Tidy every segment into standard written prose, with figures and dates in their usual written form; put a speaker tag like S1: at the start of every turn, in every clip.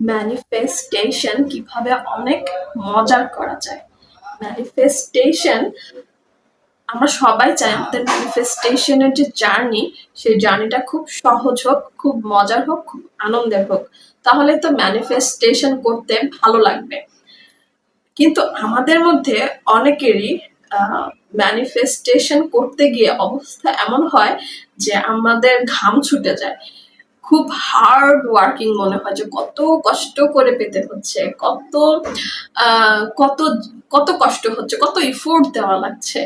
S1: Manifestation কিভাবে অনেক মজার করা যায়। ম্যানিফেস্টেশন আমরা সবাই চাই আমাদের ম্যানিফেস্টেশনের যে জার্নি, সেই জার্নিটা খুব সহজ হোক, খুব মজার হোক, খুব আনন্দের হোক, তাহলে তো ম্যানিফেস্টেশন করতে ভালো লাগবে। কিন্তু আমাদের মধ্যে অনেকেরই ম্যানিফেস্টেশন করতে গিয়ে অবস্থা এমন হয় যে আমাদের ঘাম ছুটে যায়, খুব হার্ড ওয়ার্কিং মনে হয়, যে কত কষ্ট করে পেতে হচ্ছে, কত কত কষ্ট হচ্ছে, কত ইফোর্ট দেওয়া লাগছে।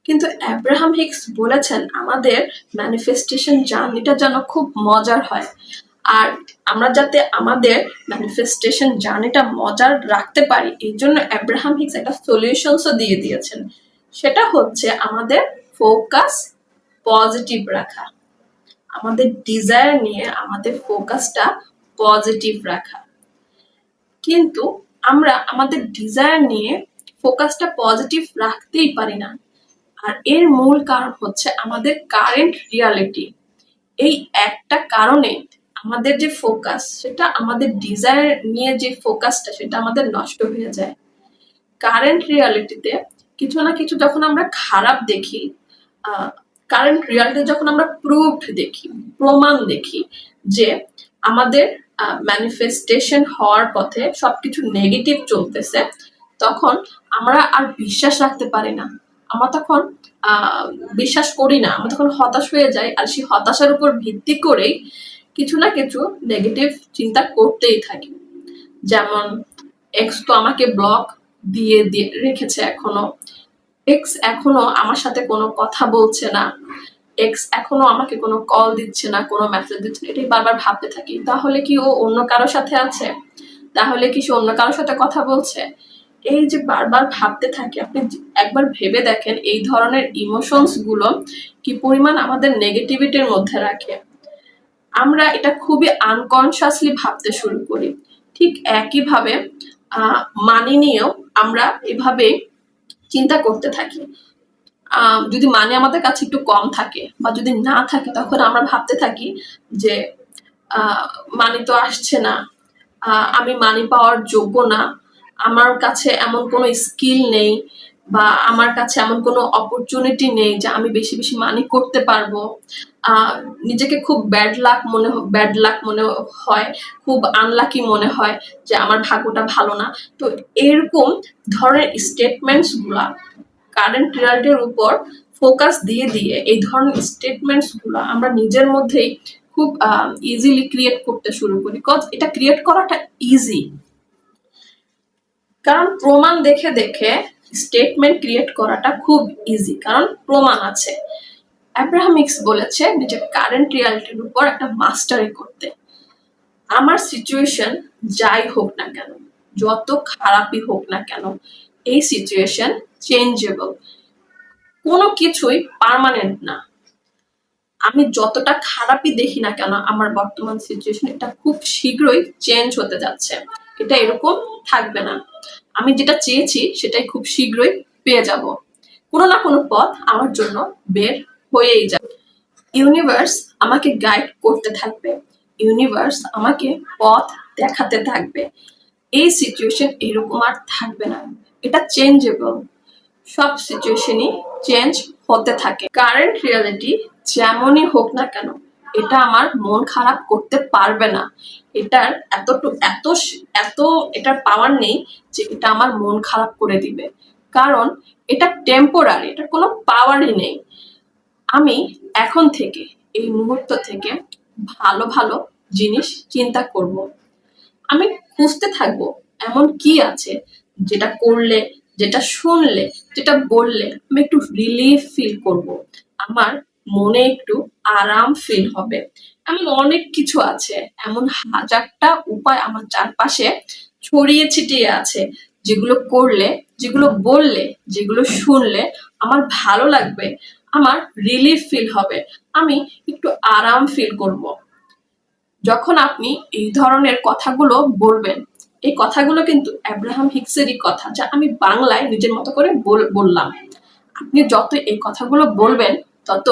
S1: কিন্তু অ্যাব্রাহাম হিক্স বলেছেন আমাদের ম্যানিফেস্টেশন জার্নিটা যেন খুব মজার হয়। আর আমরা যাতে আমাদের ম্যানিফেস্টেশন জার্নিটা মজার রাখতে পারি, এই জন্য অ্যাব্রাহাম হিক্স একটা সলিউশনসও দিয়ে দিয়েছেন। সেটা হচ্ছে আমাদের ফোকাস পজিটিভ রাখা, আমাদের ডিজায়ার নিয়ে আমাদের ফোকাসটা পজিটিভ রাখা। কিন্তু আমরা আমাদের ডিজায়ার নিয়ে ফোকাসটা পজিটিভ রাখতেই পারি না। আর এর মূল কারণ হচ্ছে আমাদের কারেন্ট রিয়ালিটি। এই একটা কারণে আমাদের যে ফোকাস, সেটা আমাদের ডিজায়ার নিয়ে যে ফোকাসটা, সেটা আমাদের নষ্ট হয়ে যায়। কারেন্ট রিয়ালিটিতে কিছু না কিছু যখন আমরা খারাপ দেখি, কারেন্ট রিয়ালিটি যখন আমরা প্রুভড দেখি, প্রমাণ দেখি যে আমাদের ম্যানিফেস্টেশন হওয়ার পথে সবকিছু নেগেটিভ চলতেছে, তখন আমরা আর বিশ্বাস রাখতে পারি না। আমরা তখন বিশ্বাস করি না, আমরা তখন হতাশ হয়ে যাই। আর সেই হতাশার উপর ভিত্তি করেই কিছু না কিছু নেগেটিভ চিন্তা করতেই থাকি। যেমন এক্স তো আমাকে ব্লক দিয়ে রেখেছে, এক্স এখনো আমার সাথে কোনো কথা বলছে না, এক্স এখনো আমাকে কোনো কল দিচ্ছে না, কোনো মেসেজ দিচ্ছে না, এটাই বারবার ভাবতে থাকি। তাহলে কি ও অন্য কারোর সাথে আছে? তাহলে কি সে অন্য কারোর সাথে কথা বলছে? এই যে বারবার ভাবতে থাকি, আপনি একবার ভেবে দেখেন এই ধরনের ইমোশনস গুলো কি পরিমাণ আমাদের নেগেটিভিটির মধ্যে রাখে। আমরা এটা খুবই আনকনসিয়াসলি ভাবতে শুরু করি। ঠিক একইভাবে মানি নিয়েও আমরা এভাবে চিন্তা করতে থাকি। যদি মানি আমাদের কাছে একটু কম থাকে বা যদি না থাকে, তখন আমরা ভাবতে থাকি যে মানি তো আসছে না, আমি মানি পাওয়ার যোগ্য না, আমার কাছে এমন কোনো স্কিল নেই, বা আমার কাছে এমন কোনো অপরচুনিটি নেই যে আমি বেশি বেশি মানি করতে পারবো। নিজেকে খুব ব্যাড লাক মনে হয়, খুব আনলাকি মনে হয় যে আমার ভাগ্যটা ভালো না। তো এরকম ধরনের স্টেটমেন্টস গুলা কারেন্ট রিয়ালিটির উপর ফোকাস দিয়ে দিয়ে এই ধরনের স্টেটমেন্টস গুলো আমরা নিজের মধ্যেই খুব ইজিলি ক্রিয়েট করতে শুরু করি। কজ এটা ক্রিয়েট করাটা ইজি, কারণ প্রমাণ দেখে দেখে স্টেটমেন্ট ক্রিয়েট করাটা খুব ইজি, কারণ প্রমাণ আছে। অ্যাব্রাহাম হিক্স বলেছে নিজের কারেন্ট রিয়ালিটির উপর একটা মাস্টারি করতে। আমার সিচুয়েশন যাই হোক না কেন, যত খারাপই হোক না কেন, এই সিচুয়েশন চেঞ্জেবল, কোনো কিছুই পার্মানেন্ট না। আমি যতটা খারাপই দেখি না কেন আমার বর্তমান সিচুয়েশন, এটা খুব শীঘ্রই চেঞ্জ হতে যাচ্ছে, এটা এরকম থাকবে না। আমি যেটা চেয়েছি সেটাই খুব শীঘ্রই পেয়ে যাব, কোনো না কোনো পথ আমার জন্য বের হয়েই যাবে। ইউনিভার্স আমাকে গাইড করতে থাকবে, ইউনিভার্স আমাকে পথ দেখাতে থাকবে। এই সিচুয়েশন এরকম আর থাকবে না, এটা চেঞ্জেবল। সব সিচুয়েশনই চেঞ্জ হতে থাকে। কারেন্ট রিয়ালিটি যেমনই হোক না কেন, এটা আমার মন খারাপ করতে পারবে না। এটার এত এটার পাওয়ার নেই যে এটা আমার মন খারাপ করে দিবে, কারণ এটা টেম্পোরারি, এটার কোনো পাওয়ারই নেই। আমি এখন থেকে, এই মুহূর্ত থেকে ভালো ভালো জিনিস চিন্তা করব। আমি খুঁজতে থাকবো এমন কি আছে যেটা করলে, যেটা শুনলে, যেটা বললে আমি একটু রিলিফ ফিল করব, আমার মনে একটু আরাম ফিল হবে। এমন অনেক কিছু আছে, এমন হাজারটা উপায় আমার চারপাশে ছড়িয়ে ছিটিয়ে আছে, যেগুলো করলে, যেগুলো বললে, যেগুলো শুনলে আমার ভালো লাগবে, আমার রিলিফ ফিল হবে, আমি একটু আরাম ফিল করব। যখন আপনি এই ধরনের কথাগুলো বলবেন, এই কথাগুলো কিন্তু অ্যাব্রাহাম হিক্সেরই কথা, যা আমি বাংলায় নিজের মতো করে বললাম। আপনি যত এই কথাগুলো বলবেন, তত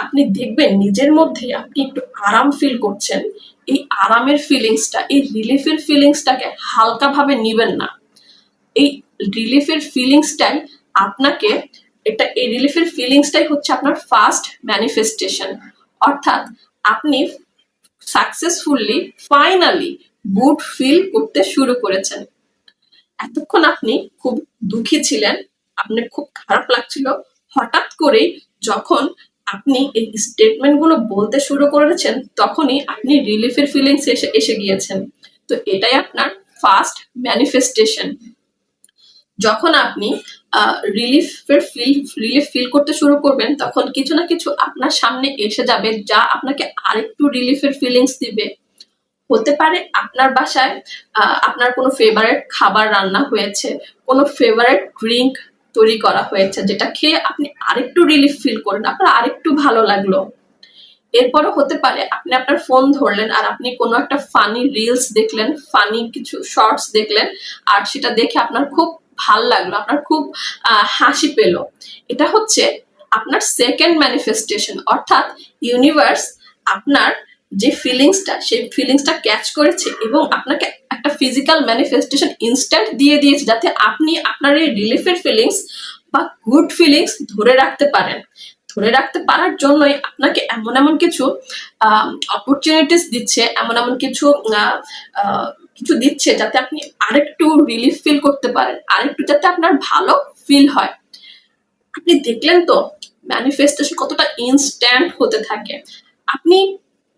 S1: আপনি দেখবেন নিজের মধ্যে আপনি একটু আরাম ফিল করছেন, এই আরামের ফিলিংসটা, এই রিলিফের ফিলিংসটাকে হালকাভাবে নিবেন না। এই রিলিফের ফিলিংসটাই আপনাকে, এই রিলিফের ফিলিংসটাই হচ্ছে আপনার ফার্স্ট ম্যানিফেস্টেশন। অর্থাৎ আপনি সাকসেসফুলি ফাইনালি গুড ফিল করতে শুরু করেছেন। এতক্ষণ আপনি খুব দুঃখী ছিলেন, আপনার খুব খারাপ লাগছিল, হঠাৎ করেই যখন আপনি এই স্টেটমেন্ট গুলো বলতে শুরু করেছেন তখনই আপনি রিলিফের ফিলিংস এসে গিয়েছেন। তো এটাই আপনার ফার্স্ট ম্যানিফেস্টেশন। যখন আপনি রিলিফ ফিল করতে শুরু করবেন তখন কিছু না কিছু আপনার সামনে এসে যাবে যা আপনাকে আরেকটু রিলিফের ফিলিংস দিবে। হতে পারে আপনার বাসায় আপনার কোনো ফেভারিট খাবার রান্না হয়েছে, কোনো ফেভারিট ড্রিঙ্ক তৈরি করা হয়েছে যেটা খেয়ে আপনি আরেকটু রিলিফ ফিল করেন, আপনার আরেকটু ভালো লাগলো। এরপরও হতে পারে আপনি আপনার ফোন ধরলেন আর আপনি কোনো একটা ফানি রিলস দেখলেন, ফানি কিছু শর্টস দেখলেন, আর সেটা দেখে আপনার খুব ভাল লাগলো, আপনার খুব হাসি পেল। এটা হচ্ছে আপনার সেকেন্ড ম্যানিফেস্টেশন। অর্থাৎ ইউনিভার্স আপনার যে ফিলিংসটা, সেই ফিলিংসটা ক্যাচ করেছে এবং আপনাকে একটা ফিজিক্যাল ম্যানিফেস্টেশন ইনস্ট্যান্ট দিয়ে দিয়েছে যাতে আপনি আপনার এই রিলিফের ফিলিংস বা গুড ফিলিংস ধরে রাখতে পারেন। ধরে রাখতে পারার জন্যই আপনাকে এমন এমন কিছু অপরচুনিটিস দিচ্ছে, এমন এমন কিছু কিছু দিচ্ছে যাতে আপনি আরেকটু রিলিফ ফিল করতে পারেন, আরেকটু যাতে আপনার ভালো ফিল হয়। আপনি দেখলেন তো ম্যানিফেস্টেশন কতটা ইনস্ট্যান্ট হতে থাকে। আপনি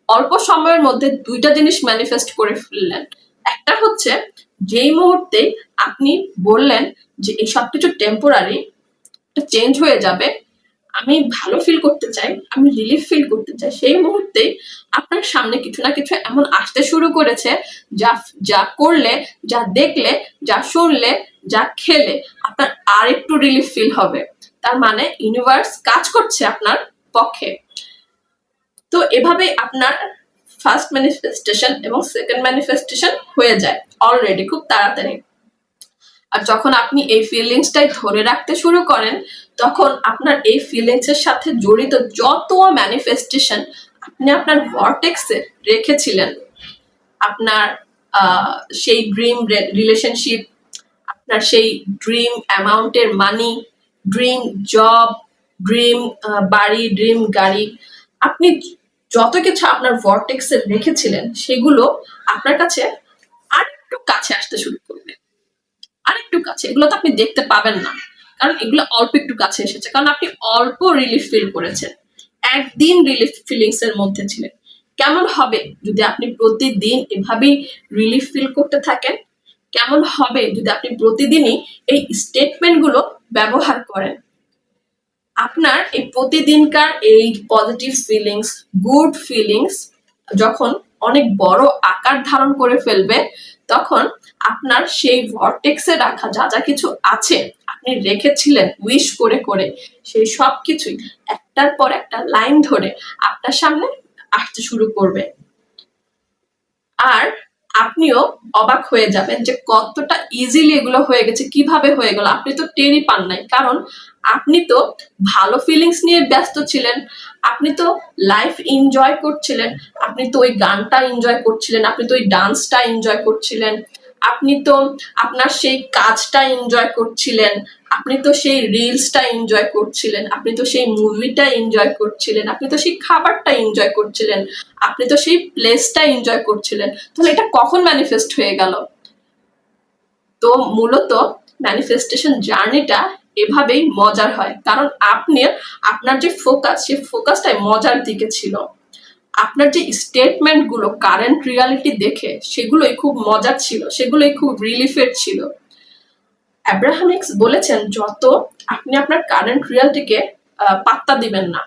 S1: অল্প সময়ের মধ্যে দুইটা জিনিস ম্যানিফেস্ট করে ফেললেন। একটা হচ্ছে যেই মুহূর্তে আপনি বললেন যে এই সবকিছু টেম্পোরারি, চেঞ্জ হয়ে যাবে, আমি ভালো ফিল করতে চাই, আমি রিলিফ ফিল করতে চাই, সেই মুহূর্তে আপনার সামনে কিছু না কিছু এমন আসতে শুরু করেছে যা যা করলে, যা দেখলে, যা শুনলে, যা খেলে আপনার আর একটু রিলিফ ফিল হবে। তার মানে ইউনিভার্স কাজ করছে আপনার পক্ষে। তো এভাবেই আপনার ফার্স্ট ম্যানিফেস্টেশন এবং সেকেন্ড ম্যানিফেস্টেশন হয়ে যায় অলরেডি খুব তাড়াতাড়ি। আর যখন আপনি এই ফিলিংসটাই ধরে রাখতে শুরু করেন তখন আপনার এই ফিলিংস এর সাথে জড়িত যত ম্যানিফেস্টেশন আপনি আপনার ভর্টেক্সে রেখেছিলেন, আপনার সেই ড্রিম রিলেশনশিপ, আপনার সেই ড্রিম অ্যামাউন্টের মানি, ড্রিম জব, ড্রিম বাড়ি, ড্রিম গাড়ি, আপনি যত কিছু আপনার ভর্টেক্সে রেখেছিলেন সেগুলো আপনার কাছে আরেকটু কাছে আসতে শুরু করবে, আরেকটু কাছে। এগুলো তো আপনি দেখতে পাবেন না কারণ এগুলো অল্প একটু কাছে এসেছে, কারণ আপনি অল্প রিলিফ ফিল করেছেন, একদিন রিলিফ ফিলিংস এর মধ্যে ছিলেন। কেমন হবে যদি আপনি প্রতিদিন এভাবেই রিলিফ ফিল করতে থাকেন? কেমন হবে যদি আপনি প্রতিদিনই এই স্টেটমেন্ট গুলো ব্যবহার করেন? আপনার এই প্রতিদিনকার এই পজিটিভ ফিলিংস, গুড ফিলিংস যখন অনেক বড় আকার ধারণ করে ফেলবে তখন আপনার সেই ভর্টেক্সে রাখা যা যা কিছু আছে, আপনি রেখেছিলেন উইশ করে করে, সেই সব কিছুই একটার পর একটা লাইন ধরে আপনার সামনে আসতে শুরু করবে। আর আপনিও অবাক হয়ে যাবেন যে কতটা ইজিলি এগুলো হয়ে গেছে, কিভাবে হয়ে গেল। আপনি তো টেরই পান নাই, কারণ আপনি তো ভালো ফিলিংস নিয়ে ব্যস্ত ছিলেন, আপনি তো লাইফ এনজয় করছিলেন, আপনি তো ওই গানটা এনজয় করছিলেন, আপনি তো ওই ডান্সটা এনজয় করছিলেন, আপনি তো আপনার সেই কাজটা এনজয় করছিলেন, আপনি তো সেই রিলসটা এনজয় করছিলেন, আপনি তো সেই মুভিটা এনজয় করছিলেন, আপনি তো সেই খাবারটা এনজয় করছিলেন, আপনি তো সেই প্লেসটা এনজয় করছিলেন। তাহলে এটা কখন ম্যানিফেস্ট হয়ে গেল? তো মূলত ম্যানিফেস্টেশন জার্নিটা এভাবেই মজার হয়, কারণ আপনি আপনার যে ফোকাস, সেই ফোকাসটাই মজার দিকে ছিল। আপনার যে স্টেটমেন্ট গুলো কারেন্ট রিয়ালিটি দেখে সেগুলোই খুব মজার ছিল, সেগুলোই খুব রিলিফের ছিল। অ্যাব্রাহাম হিক্স বলেছেন যত আপনি আপনার কারেন্ট রিয়ালিটিকে পাত্তা দিবেন না,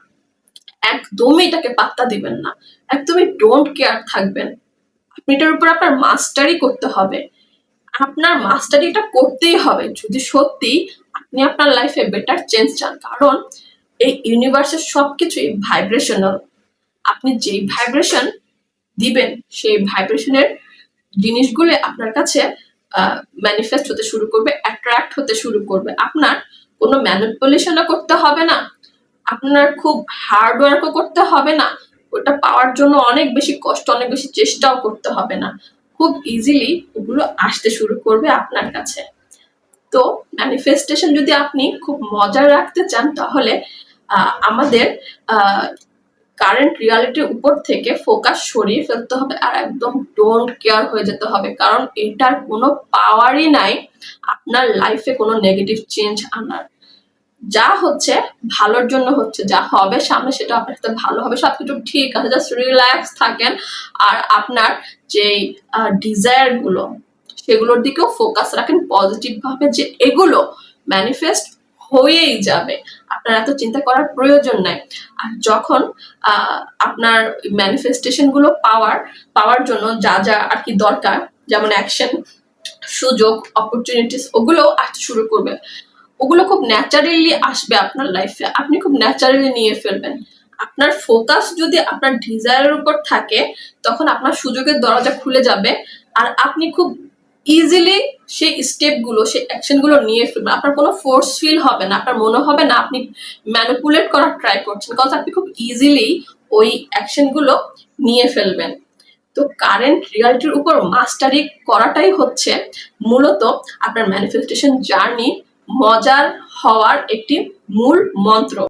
S1: একদমই এটাকে পাত্তা দিবেন না, একদমই ডোন্ট কেয়ার থাকবেন, আপনি এটার উপর আপনার মাস্টারি করতে হবে। আপনার মাস্টারিটা করতেই হবে যদি সত্যি আপনি আপনার লাইফে বেটার চেঞ্জ চান, কারণ এই ইউনিভার্সের সবকিছুই ভাইব্রেশনাল। আপনি যেই ভাইব্রেশন দিবেন সেই ভাইব্রেশনের জিনিসগুলো আপনার কাছে ম্যানিফেস্ট হতে শুরু করবে, অ্যাট্রাক্ট হতে শুরু করবে। আপনার কোনো ম্যানিপুলেশনও করতে হবে না, আপনার খুব হার্ড ওয়ার্কও করতে হবে না, ওটা পাওয়ার জন্য অনেক বেশি কষ্ট, অনেক বেশি চেষ্টাও করতে হবে না, খুব ইজিলি ওগুলো আসতে শুরু করবে আপনার কাছে। তো ম্যানিফেস্টেশন যদি আপনি খুব মজার রাখতে চান, তাহলে আমাদের কারেন্ট রিয়ালিটির উপর থেকে ফোকাস সরিয়ে ফেলতে হবে আর একদম ডোন্ট কেয়ার হয়ে যেতে হবে, কারণ এটার কোনো পাওয়ারই নাই আপনার লাইফে কোনো নেগেটিভ চেঞ্জ আনার। যা হচ্ছে ভালোর জন্য হচ্ছে, যা হবে সামনে সেটা আপনার সাথে ভালো হবে, সবকিছু ঠিক আছে, জাস্ট রিল্যাক্স থাকেন। আর আপনার যেই ডিজায়ার গুলো সেগুলোর দিকেও ফোকাস রাখেন পজিটিভ ভাবে, যে এগুলো ম্যানিফেস্ট হয়েই যাবে, আপনার এত চিন্তা করার প্রয়োজন নাই। আর যখন আপনার ম্যানিফেস্টেশন গুলো পাওয়ার জন্য যা যা আর কি দরকার, যেমন অ্যাকশন, সুযোগ, অপরচুনিটিস, ওগুলো আসতে শুরু করবে। ওগুলো খুব ন্যাচারালি আসবে আপনার লাইফে, আপনি খুব ন্যাচারালি নিয়ে ফেলবেন। আপনার ফোকাস যদি আপনার ডিজায়ারের উপর থাকে, তখন আপনার সুযোগের দরজা খুলে যাবে আর আপনি খুব ইজিলি সেই স্টেপগুলো, সেই অ্যাকশনগুলো নিয়ে ফেলবেন। আপনার কোনো ফোর্স ফিল হবে না, আপনার মনে হবে না আপনি ম্যানিপুলেট করার ট্রাই করছেন, বিকজ আপনি খুব ইজিলি ওই অ্যাকশনগুলো নিয়ে ফেলবেন। তো কারেন্ট রিয়ালিটির উপর মাস্টারি করাটাই হচ্ছে মূলত আপনার ম্যানিফেস্টেশন জার্নি মজার হওয়ার একটি মূল মন্ত্র।